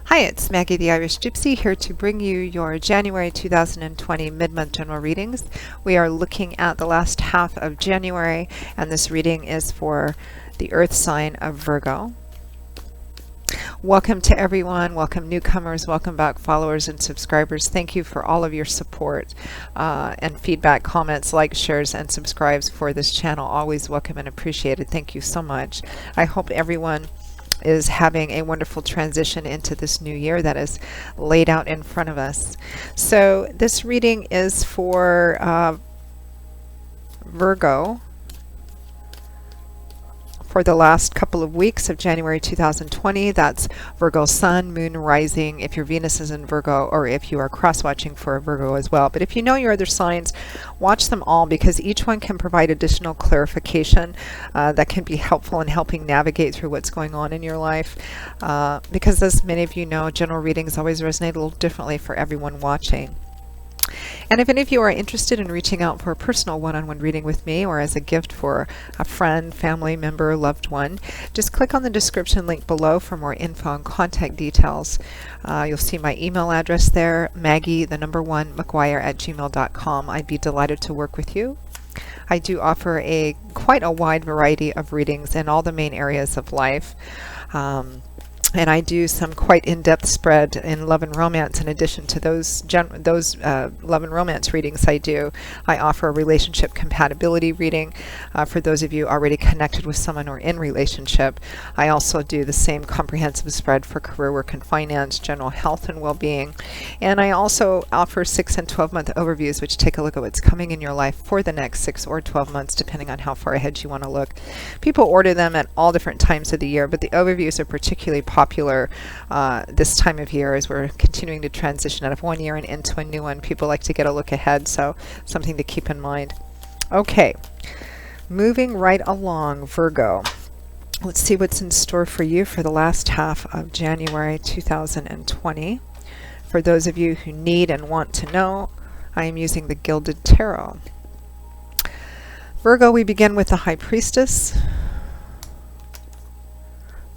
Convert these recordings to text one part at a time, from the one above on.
Hi, it's Maggie the Irish Gypsy here to bring you your January 2020 mid-month general readings. We are looking at the last half of January, and this reading is for the Earth sign of Virgo. Welcome to everyone, welcome newcomers, welcome back followers and subscribers. Thank you for all of your support and feedback, comments, likes, shares, and subscribes for this channel. Always welcome and appreciated. Thank you so much. I hope everyone is having a wonderful transition into this new year that is laid out in front of us. So this reading is for Virgo for the last couple of weeks of January 2020. That's Virgo Sun, Moon, Rising, if your Venus is in Virgo, or if you are cross-watching for a Virgo as well. But if you know your other signs, watch them all, because each one can provide additional clarification that can be helpful in helping navigate through what's going on in your life. Because as many of you know, general readings always resonate a little differently for everyone watching. And if any of you are interested in reaching out for a personal one-on-one reading with me, or as a gift for a friend, family member, loved one, just click on the description link below for more info and contact details. You'll see my email address there, Maggie1McGuire@gmail.com. I'd be delighted to work with you. I do offer quite a wide variety of readings in all the main areas of life. And I do some quite in-depth spread in love and romance. In addition to those love and romance readings I do, I offer a relationship compatibility reading for those of you already connected with someone or in relationship. I also do the same comprehensive spread for career, work, and finance, general health and well-being. And I also offer 6 and 12-month overviews, which take a look at what's coming in your life for the next 6 or 12 months, depending on how far ahead you want to look. People order them at all different times of the year, but the overviews are particularly popular this time of year as we're continuing to transition out of one year and into a new one. People like to get a look ahead, so something to keep in mind. Okay, moving right along, Virgo. Let's see what's in store for you for the last half of January 2020. For those of you who need and want to know, I am using the Gilded Tarot. Virgo, we begin with the High Priestess,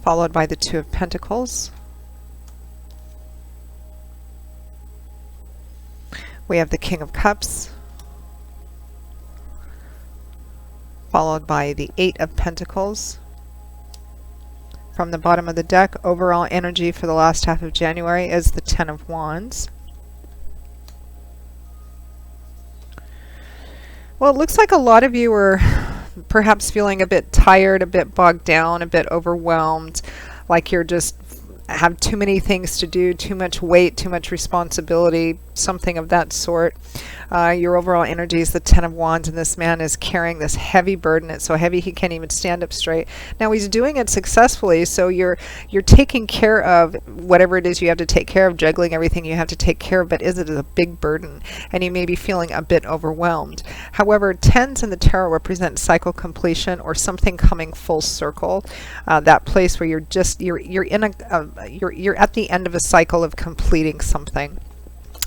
followed by the Two of Pentacles. We have the King of Cups, followed by the Eight of Pentacles. From the bottom of the deck, overall energy for the last half of January is the Ten of Wands. Well, it looks like a lot of you are perhaps feeling a bit tired, a bit bogged down, a bit overwhelmed, like you're just have too many things to do, too much weight, too much responsibility, something of that sort. Your overall energy is the Ten of Wands, and this man is carrying this heavy burden. It's so heavy he can't even stand up straight. Now he's doing it successfully, so you're taking care of whatever it is you have to take care of, juggling everything you have to take care of, but is it a big burden? And you may be feeling a bit overwhelmed. However, tens in the tarot represent cycle completion or something coming full circle. That place where you're at the end of a cycle of completing something.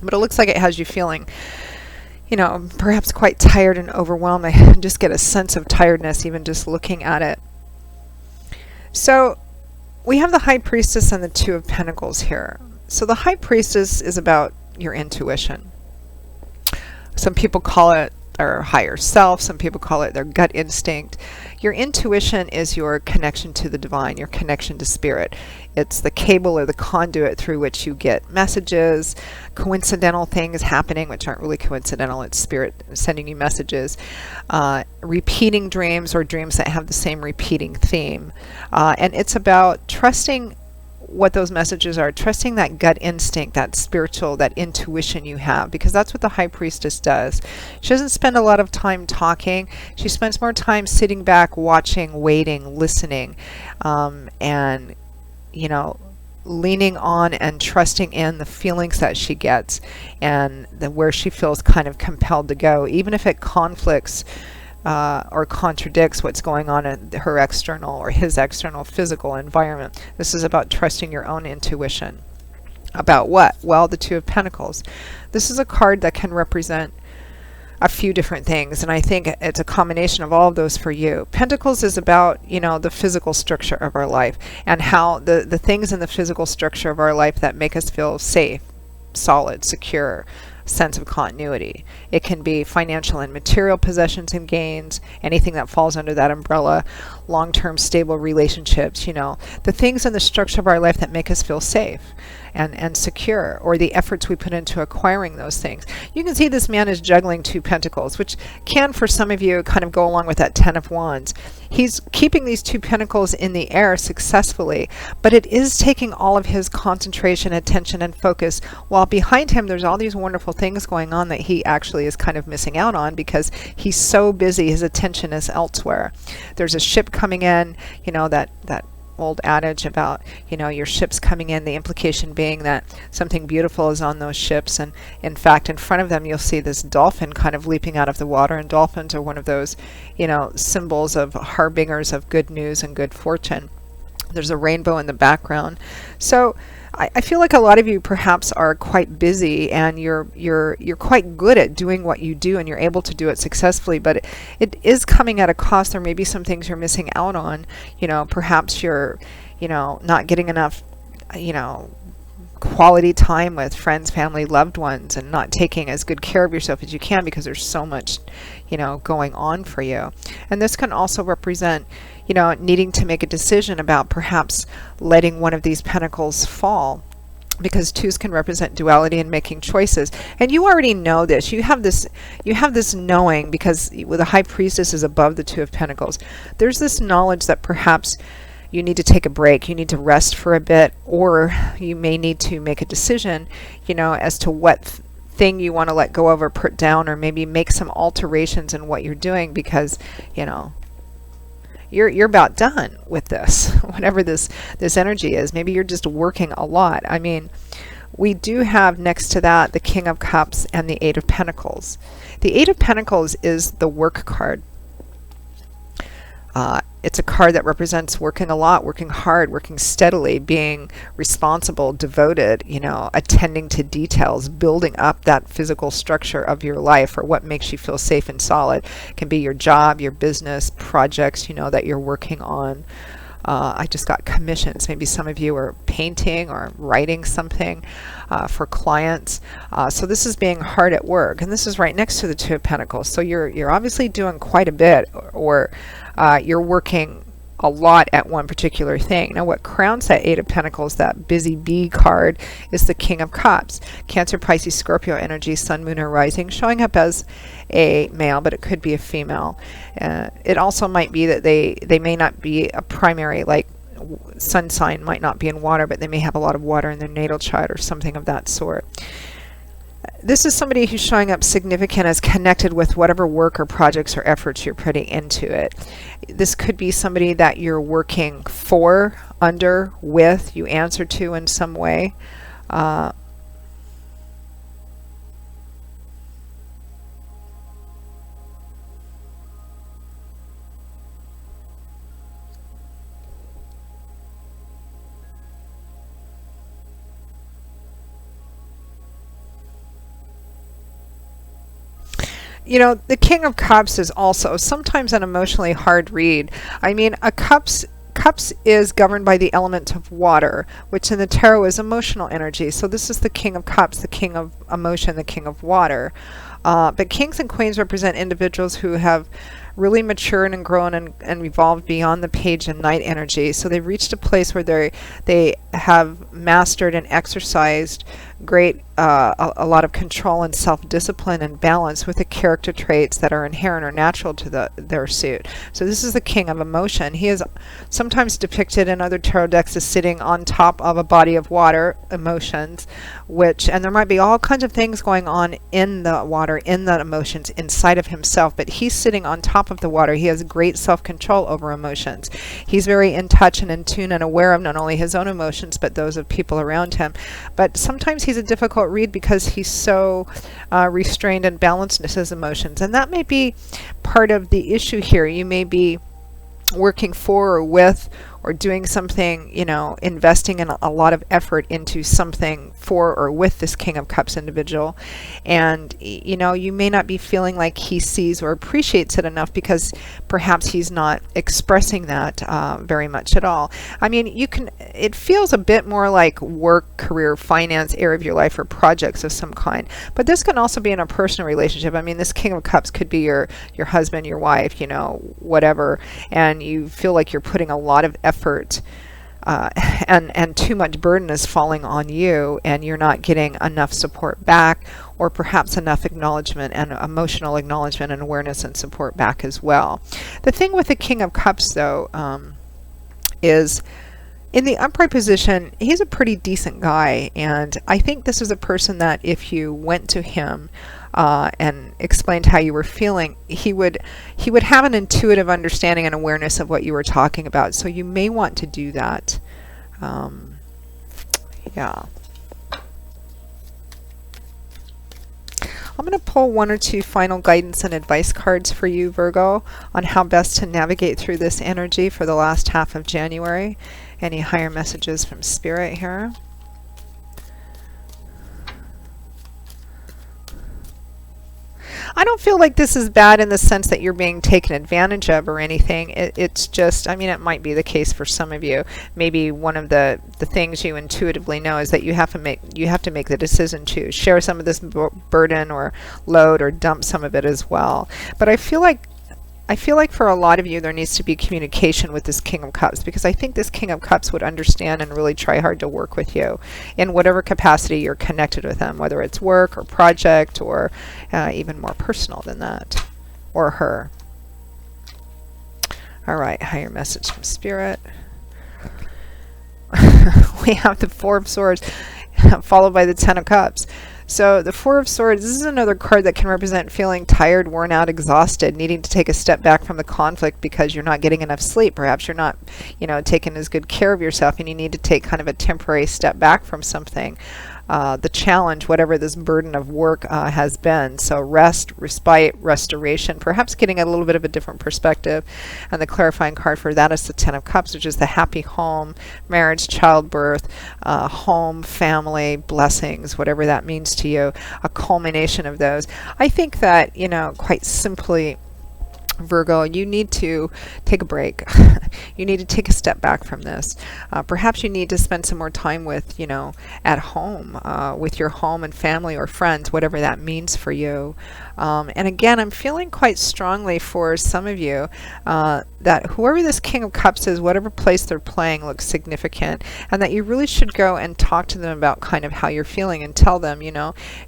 But it looks like it has you feeling, you know, perhaps quite tired and overwhelmed. I just get a sense of tiredness even just looking at it. So we have the High Priestess and the Two of Pentacles here. So the High Priestess is about your intuition. Some people call it their higher self. Some people call it their gut instinct. Your intuition is your connection to the divine, your connection to spirit. It's the cable or the conduit through which you get messages, coincidental things happening, which aren't really coincidental. It's spirit sending you messages, repeating dreams or dreams that have the same repeating theme. And it's about trusting what those messages are, trusting that gut instinct, that spiritual, that intuition you have, because that's what the High Priestess does. She doesn't spend a lot of time talking. She spends more time sitting back, watching, waiting, listening, and, you know, leaning on and trusting in the feelings that she gets and where she feels kind of compelled to go, even if it conflicts or contradicts what's going on in her external or his external physical environment. This is about trusting your own intuition. About what? Well, the Two of Pentacles. This is a card that can represent a few different things, and I think it's a combination of all of those for you. Pentacles is about, the physical structure of our life, and how the things in the physical structure of our life that make us feel safe, solid, secure, sense of continuity. It can be financial and material possessions and gains, anything that falls under that umbrella, long-term stable relationships, the things in the structure of our life that make us feel safe and secure, or the efforts we put into acquiring those things. You can see this man is juggling 2 pentacles, which can, for some of you, kind of go along with that 10 of Wands. He's keeping these 2 pentacles in the air successfully, but it is taking all of his concentration, attention, and focus, while behind him there's all these wonderful things going on that he actually is kind of missing out on because he's so busy, his attention is elsewhere. There's a ship coming in, that old adage about, your ships coming in, the implication being that something beautiful is on those ships, and in fact in front of them you'll see this dolphin kind of leaping out of the water, and dolphins are one of those, symbols of harbingers of good news and good fortune. There's a rainbow in the background. So I feel like a lot of you perhaps are quite busy, and you're quite good at doing what you do, and you're able to do it successfully, but it is coming at a cost. There may be some things you're missing out on. Perhaps you're not getting enough quality time with friends, family, loved ones, and not taking as good care of yourself as you can because there's so much going on for you. And this can also represent needing to make a decision about perhaps letting one of these pentacles fall, because 2s can represent duality and making choices. And you already know this. You have this knowing, because with the High Priestess is above the 2 of Pentacles. There's this knowledge that perhaps you need to take a break, you need to rest for a bit, or you may need to make a decision, as to what thing you want to let go of or put down, or maybe make some alterations in what you're doing, because you're about done with this, whatever this energy is. Maybe you're just working a lot. I mean, we do have next to that the King of Cups and the 8 of Pentacles. The 8 of Pentacles is the work card. It's a card that represents working a lot, working hard, working steadily, being responsible, devoted, attending to details, building up that physical structure of your life, or what makes you feel safe and solid. It can be your job, your business, projects, that you're working on. I just got commissions. Maybe some of you are painting or writing something for clients. So this is being hard at work, and this is right next to the 2 of Pentacles. So you're obviously doing quite a bit, or you're working a lot at one particular thing. Now what crowns that 8 of Pentacles, that busy bee card, is the King of Cups. Cancer, Pisces, Scorpio energy, Sun, Moon, or Rising, showing up as a male, but it could be a female. It also might be that they may not be a primary, like sun sign might not be in water, but they may have a lot of water in their natal chart or something of that sort. This is somebody who's showing up significant as connected with whatever work or projects or efforts you're putting into it. This could be somebody that you're working for, under, with, you answer to in some way. The King of Cups is also sometimes an emotionally hard read. I mean, Cups is governed by the element of water, which in the tarot is emotional energy. So this is the King of Cups, the King of emotion, the King of water. But kings and queens represent individuals who have really matured and grown and evolved beyond the page and knight energy. So they've reached a place where they have mastered and exercised a lot of control and self-discipline and balance with the character traits that are inherent or natural to their suit. So this is the King of Emotion. He is sometimes depicted in other tarot decks as sitting on top of a body of water, emotions, and there might be all kinds of things going on in the water, in the emotions, inside of himself, but he's sitting on top of the water. He has great self-control over emotions. He's very in touch and in tune and aware of not only his own emotions, but those of people around him. But sometimes he's a difficult read because he's so restrained and balanced in his emotions, and that may be part of the issue here. You may be working for or with or doing something, investing in a lot of effort into something for or with this King of Cups individual. And, you may not be feeling like he sees or appreciates it enough because perhaps he's not expressing that very much at all. I mean, it feels a bit more like work, career, finance area of your life, or projects of some kind. But this can also be in a personal relationship. I mean, this King of Cups could be your husband, your wife, whatever, and you feel like you're putting a lot of effort and too much burden is falling on you, and you're not getting enough support back, or perhaps enough acknowledgement and emotional acknowledgement and awareness and support back as well. The thing with the King of Cups, though, is in the upright position, he's a pretty decent guy, and I think this is a person that if you went to him and explained how you were feeling, he would have an intuitive understanding and awareness of what you were talking about. So you may want to do that. Yeah. I'm going to pull one or two final guidance and advice cards for you, Virgo, on how best to navigate through this energy for the last half of January. Any higher messages from Spirit here? I don't feel like this is bad in the sense that you're being taken advantage of or anything. It's just, I mean, it might be the case for some of you. Maybe one of the things you intuitively know is that you have to make the decision to share some of this burden or load, or dump some of it as well. But I feel like for a lot of you there needs to be communication with this King of Cups, because I think this King of Cups would understand and really try hard to work with you in whatever capacity you're connected with them, whether it's work or project or even more personal than that, or her. All right, higher message from Spirit. We have the Four of Swords followed by the Ten of Cups. So the Four of Swords, this is another card that can represent feeling tired, worn out, exhausted, needing to take a step back from the conflict because you're not getting enough sleep. Perhaps you're not, taking as good care of yourself, and you need to take kind of a temporary step back from something. The challenge, whatever this burden of work has been. So rest, respite, restoration, perhaps getting a little bit of a different perspective. And the clarifying card for that is the Ten of Cups, which is the happy home, marriage, childbirth, home, family, blessings, whatever that means to you, a culmination of those. I think that, quite simply, Virgo, you need to take a break. You need to take a step back from this. Perhaps you need to spend some more time with, at home, with your home and family or friends, whatever that means for you. And again, I'm feeling quite strongly for some of you that whoever this King of Cups is, whatever place they're playing looks significant, and that you really should go and talk to them about kind of how you're feeling and tell them,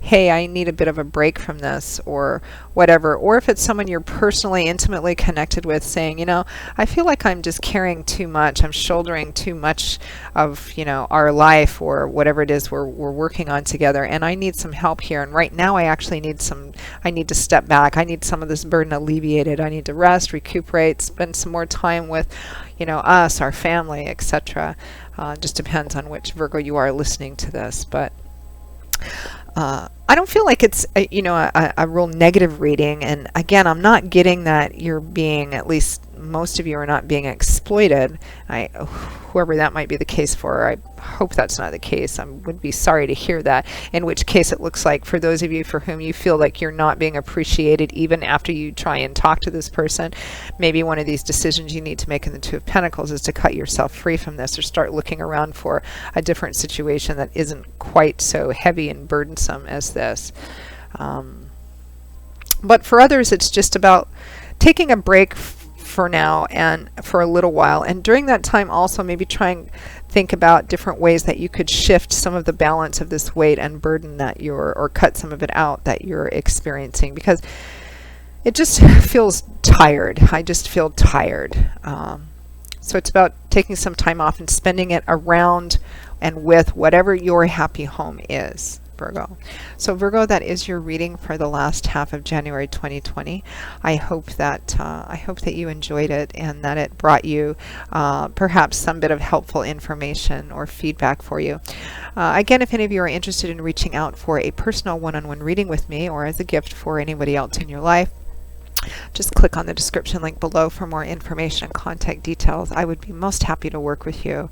hey, I need a bit of a break from this, or whatever. Or if it's someone you're personally, intimately connected with, saying, I feel like I'm just carrying too much, I'm shouldering too much of, our life, or whatever it is we're working on together, and I need some help here. And right now I actually need I need to step back. I need some of this burden alleviated. I need to rest, recuperate, spend some more time with, us, our family, etc. Just depends on which Virgo you are listening to this. But I don't feel like it's a real negative reading. And again, I'm not getting that you're being, at least most of you are not being exploited. Whoever that might be the case for, I hope that's not the case. I would be sorry to hear that, in which case it looks like for those of you for whom you feel like you're not being appreciated even after you try and talk to this person, maybe one of these decisions you need to make in the Two of Pentacles is to cut yourself free from this, or start looking around for a different situation that isn't quite so heavy and burdensome as this. But for others, it's just about taking a break for now and for a little while, and during that time also maybe try and think about different ways that you could shift some of the balance of this weight and burden that or cut some of it out that you're experiencing, because it just feels tired. I just feel tired. So it's about taking some time off and spending it around and with whatever your happy home is, Virgo. So Virgo, that is your reading for the last half of January 2020. I hope that you enjoyed it, and that it brought you perhaps some bit of helpful information or feedback for you. Again, if any of you are interested in reaching out for a personal one-on-one reading with me, or as a gift for anybody else in your life, Just click on the description link below for more information and contact details. I would be most happy to work with you.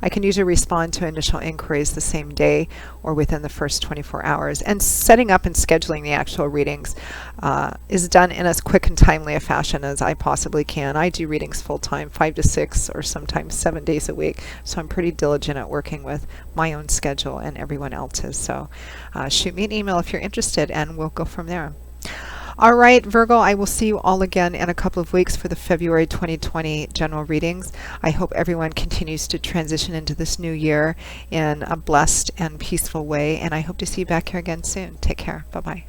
I can usually respond to initial inquiries the same day or within the first 24 hours. And setting up and scheduling the actual readings is done in as quick and timely a fashion as I possibly can. I do readings full time, 5 to 6 or sometimes 7 days a week. So I'm pretty diligent at working with my own schedule and everyone else's. So shoot me an email if you're interested and we'll go from there. All right, Virgo, I will see you all again in a couple of weeks for the February 2020 general readings. I hope everyone continues to transition into this new year in a blessed and peaceful way, and I hope to see you back here again soon. Take care. Bye-bye.